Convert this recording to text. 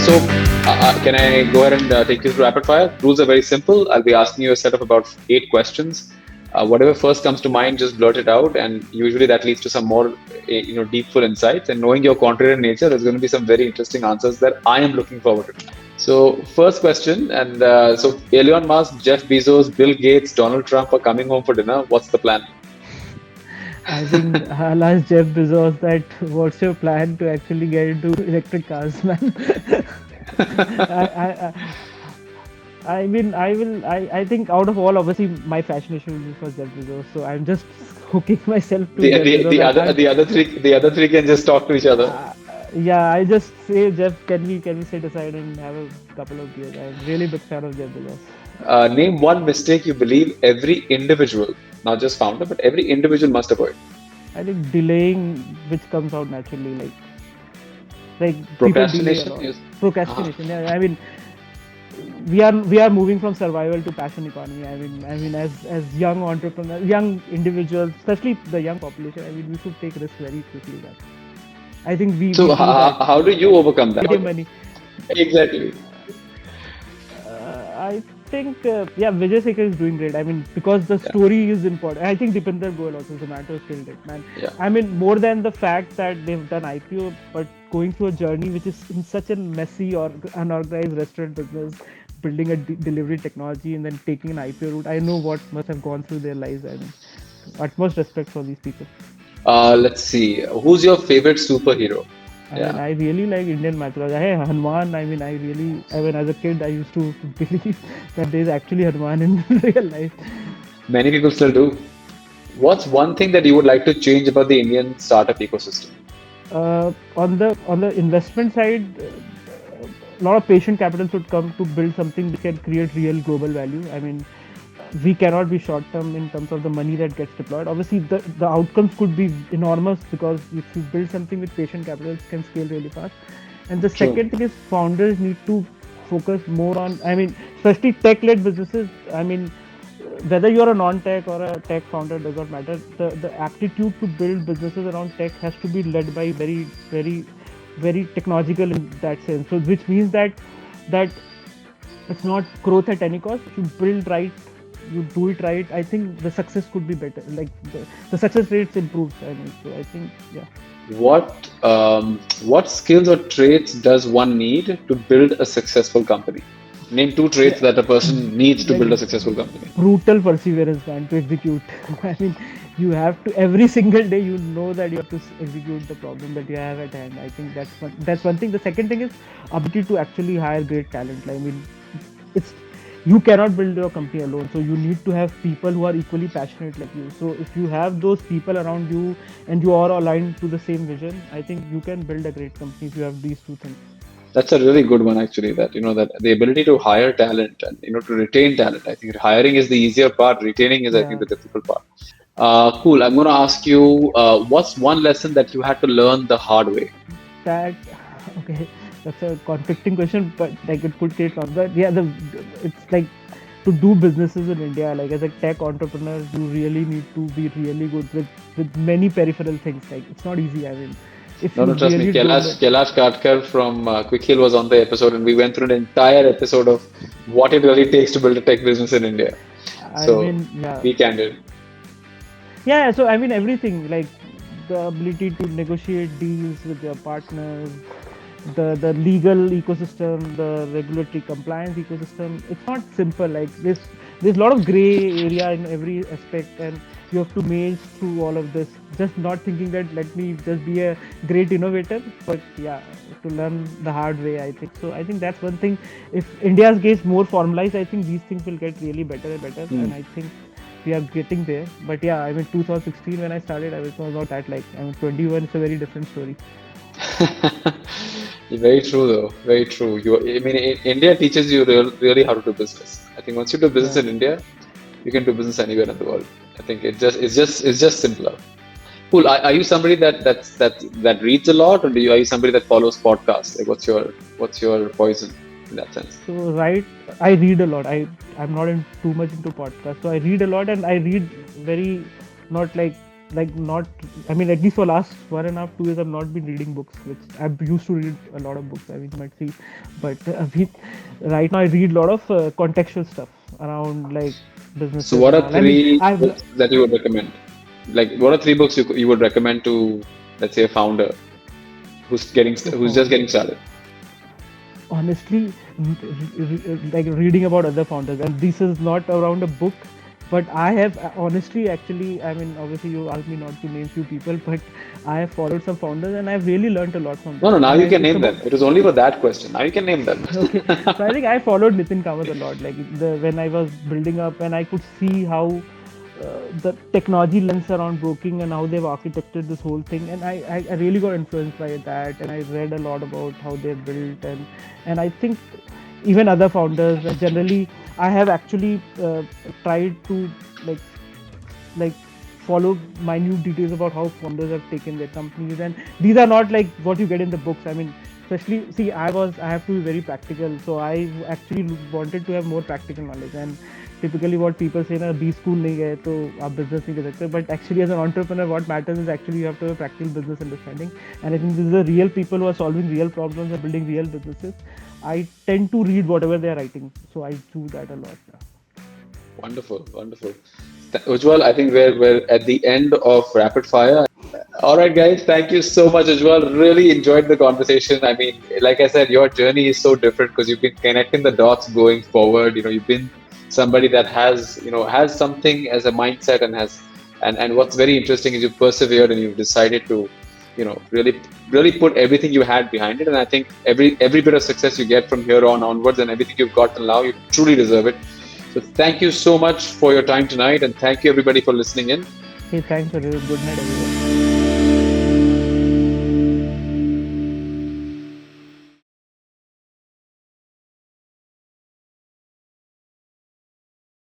Can I go ahead and take you through rapid fire? Rules are very simple. I'll be asking you a set of about 8 questions. Whatever first comes to mind, just blurt it out, and usually that leads to some more, deepful insights. And knowing your contrarian nature, there's going to be some very interesting answers that I am looking forward to. So, first question, and Elon Musk, Jeff Bezos, Bill Gates, Donald Trump are coming home for dinner. What's the plan? I think I'll ask Jeff Bezos that what's your plan to actually get into electric cars, man? I, I mean, I think out of all, obviously, my fascination will be for Jeff Bezos. So I'm just hooking myself to The, Jeff the, Bezos. the I other can't. the other three can just talk to each other. Uh, yeah, I just say, Jeff, can we sit aside and have a couple of beers? I'm really big fan of Jeff Bezos. Name one mistake you believe every individual, not just founder, but every individual must avoid. I think delaying, which comes out naturally, like people delay a Procrastination lot. is. Uh, Procrastination. Yeah, I mean, we are moving from survival to passion economy. I mean, as young entrepreneurs, young individuals, especially the young population, I mean, we should take risks very quickly. That I think we so do that. how do you overcome that? Make money. Exactly. I think Vijay Sekhar is doing great. I mean, because the Yeah. story is important. I think Dipinder Goyal also, Zomato killed it, man. Yeah. I mean, more than the fact that they've done IPO, but going through a journey which is in such a messy or unorganized restaurant business, building a delivery technology and then taking an IPO route. I know what must have gone through their lives. I mean, utmost respect for these people. Let's see. Who's your favorite superhero? I mean, Yeah. I really like Indian mythology. Hey, Hanuman. I mean, as a kid, I used to believe that there's actually Hanuman in real life. Many people still do. What's one thing that you would like to change about the Indian startup ecosystem? On the investment side, a lot of patient capital should come to build something that can create real global value. I mean, we cannot be short term in terms of the money that gets deployed. Obviously, the outcomes could be enormous because if you build something with patient capital, it can scale really fast. And the True. second thing is founders need to focus more on, I mean, especially tech led businesses. I mean, whether you're a non-tech or a tech founder does not matter. The aptitude to build businesses around tech has to be led by very technological in that sense. So which means that it's not growth at any cost. If you build right, you do it right, I think the success could be better. Like the success rates improves. I mean, so I think yeah. What skills or traits does one need to build a successful company? Name two traits Yeah, that a person needs to like build a successful company. brutal perseverance, man, to execute. I mean, you have to every single day. You know that you have to execute the problem that you have at hand. I think that's one thing. The second thing is ability to actually hire great talent. I mean, it's you cannot build your company alone, so you need to have people who are equally passionate like you. So if you have those people around you and you are aligned to the same vision, I think you can build a great company if you have these two things. That's a really good one, actually. That the ability to hire talent and to retain talent. I think hiring is the easier part. Retaining is, I think, Yeah, the difficult part. Cool. I'm going to ask you, what's one lesson that you had to learn the hard way? that okay, that's a conflicting question, but like it could create conflict. But yeah, the it's like to do businesses in India, like as a tech entrepreneur, you really need to be really good with many peripheral things. Like it's not easy. I mean, if No, you no, trust me. really don't know. Kailash Katkar from Quick Hill was on the episode, and we went through an entire episode of what it really takes to build a tech business in India. I So mean, yeah, be candid. yeah. So I mean, everything like the ability to negotiate deals with your partners, the legal ecosystem, the regulatory compliance ecosystem. It's not simple. Like there's a lot of gray area in every aspect, and you have to maze through all of this. Just not thinking that let me just be a great innovator, but yeah, to learn the hard way. I think so. I think that's one thing. If India's gets more formalized, I think these things will get really better and better, Hmm. and I think we are getting there. But yeah, I mean, 2016 when I started, I was not that like. I mean, 21 is a very different story. Very true, though. Very true. I mean, India teaches you really how to do business. I think once you do business Yeah. in India, you can do business anywhere in the world. I think it's just simpler. Cool. Are you somebody that reads a lot, or are you somebody that follows podcasts? Like, what's your poison in that sense? So right, I read a lot. I'm not too much into podcasts, so I read a lot, and I read very not like like not, I mean, at least for last 1.5 2 years I've not been reading books, which I used to read a lot of books, I mean, you might see. But right now I read a lot of contextual stuff around like So, businesses what and are all. I mean, three I've books that you would recommend? Like, what are three books you would recommend to, let's say, a founder who's just getting started? honestly like reading about other founders, and this is not around a book, but I have honestly actually, I mean, obviously you asked me not to name few people, but I have followed some founders and I've really learned a lot from No, no. them. Now And you can it's name about them. It was only for that question. Now you can name them. okay. So I think I followed Nitin Kamath a lot, like when I was building up, and I could see how the technology lens around broking and how they've architected this whole thing, and I really got influenced by that, and I read a lot about how they're built, and I think even other founders, and generally I have actually tried to like like follow minute details about how founders have taken their companies, and these are not like what you get in the books. I mean, especially, see, I have to be very practical, so I actually wanted to have more practical knowledge. And typically what people say na, B school nahi gaye to aap business nahi kar sakte, but actually as an entrepreneur what matters is actually you have to have practical business understanding. And I think these are real people who are solving real problems and building real businesses. I tend to read whatever they are writing, so I do that a lot. Wonderful, wonderful. Ujjwal, I think we're at the end of rapid fire. All right, guys. Thank you so much, Ujjwal. Really enjoyed the conversation. I mean, like I said, your journey is so different because you've been connecting the dots going forward. You've been somebody that has something as a mindset and and what's very interesting is you've persevered and you've decided to, really, really put everything you had behind it. And I think every bit of success you get from here on onwards and everything you've got till now, you truly deserve it. So thank you so much for your time tonight, and thank you everybody for listening in. Hey, thanks for good night, everyone.